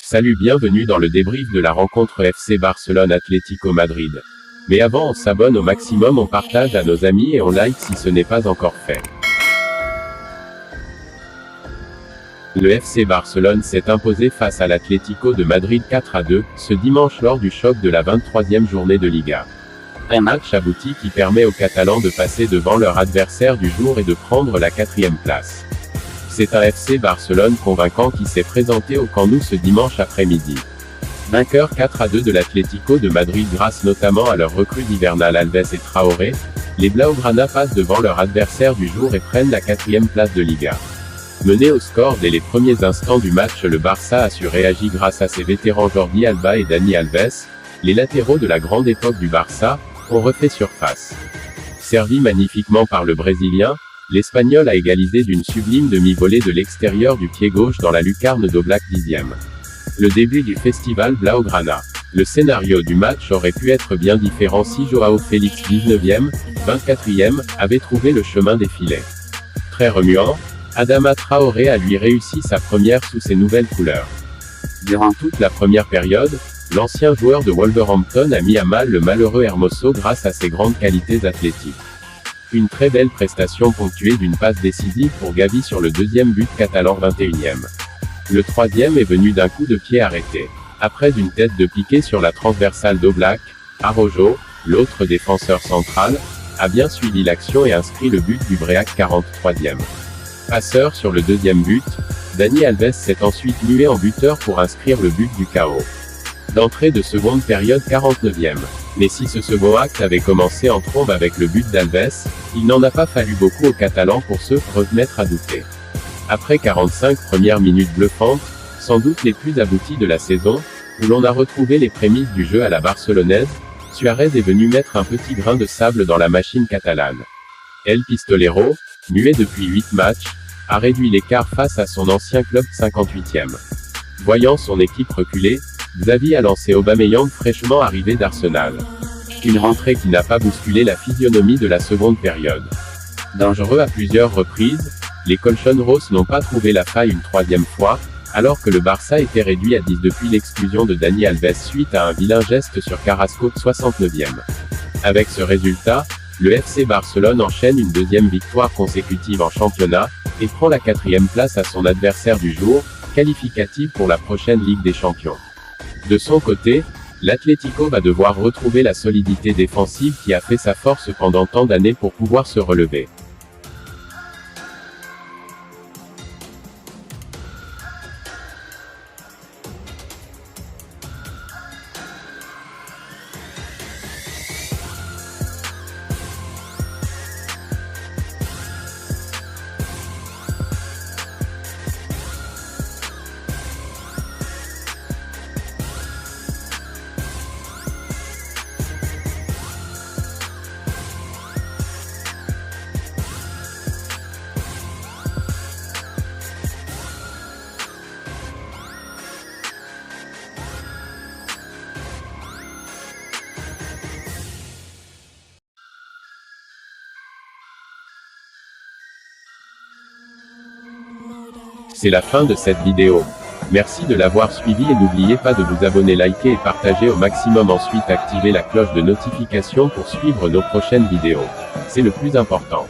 Salut, bienvenue dans le débrief de la rencontre FC Barcelone-Atlético Madrid. Mais avant, on s'abonne au maximum, on partage à nos amis et on like si ce n'est pas encore fait. Le FC Barcelone s'est imposé face à l'Atlético de Madrid 4-2, ce dimanche lors du choc de la 23e journée de Liga. Un match abouti qui permet aux Catalans de passer devant leur adversaire du jour et de prendre la 4e place. C'est un FC Barcelone convaincant qui s'est présenté au Camp Nou ce dimanche après-midi. Vainqueur 4-2 de l'Atlético de Madrid grâce notamment à leur recrue hivernale Alves et Traoré, les Blaugrana passent devant leur adversaire du jour et prennent la 4e place de Liga. Mené au score dès les premiers instants du match, le Barça a su réagir grâce à ses vétérans Jordi Alba et Dani Alves, les latéraux de la grande époque du Barça, ont refait surface. Servi magnifiquement par le Brésilien, l'Espagnol a égalisé d'une sublime demi-volée de l'extérieur du pied gauche dans la lucarne d'Oblak 10e. Le début du festival Blaugrana. Le scénario du match aurait pu être bien différent si Joao Félix 19e, 24e, avait trouvé le chemin des filets. Très remuant, Adama Traoré a lui réussi sa première sous ses nouvelles couleurs. Durant toute la première période, l'ancien joueur de Wolverhampton a mis à mal le malheureux Hermoso grâce à ses grandes qualités athlétiques. Une très belle prestation ponctuée d'une passe décisive pour Gavi sur le deuxième but catalan 21e. Le troisième est venu d'un coup de pied arrêté. Après une tête de piqué sur la transversale d'Oblak, Araujo, l'autre défenseur central, a bien suivi l'action et inscrit le but du Bréac 43e. Passeur sur le deuxième but, Dani Alves s'est ensuite mué en buteur pour inscrire le but du chaos. D'entrée de seconde période 49e. Mais si ce second acte avait commencé en trombe avec le but d'Alves, il n'en a pas fallu beaucoup aux Catalans pour se remettre à douter. Après 45 premières minutes bluffantes, sans doute les plus abouties de la saison, où l'on a retrouvé les prémices du jeu à la barcelonaise, Suarez est venu mettre un petit grain de sable dans la machine catalane. El Pistolero, muet depuis 8 matchs, a réduit l'écart face à son ancien club 58e. Voyant son équipe reculer, Xavi a lancé Aubameyang fraîchement arrivé d'Arsenal. Une rentrée qui n'a pas bousculé la physionomie de la seconde période. Dangereux à plusieurs reprises, les Colchonros n'ont pas trouvé la faille une troisième fois, alors que le Barça était réduit à 10 depuis l'exclusion de Dani Alves suite à un vilain geste sur Carrasco 69e. Avec ce résultat, le FC Barcelone enchaîne une deuxième victoire consécutive en championnat, et prend la 4e place à son adversaire du jour, qualificative pour la prochaine Ligue des Champions. De son côté, l'Atlético va devoir retrouver la solidité défensive qui a fait sa force pendant tant d'années pour pouvoir se relever. C'est la fin de cette vidéo. Merci de l'avoir suivi et n'oubliez pas de vous abonner, liker et partager au maximum, ensuite activer la cloche de notification pour suivre nos prochaines vidéos. C'est le plus important.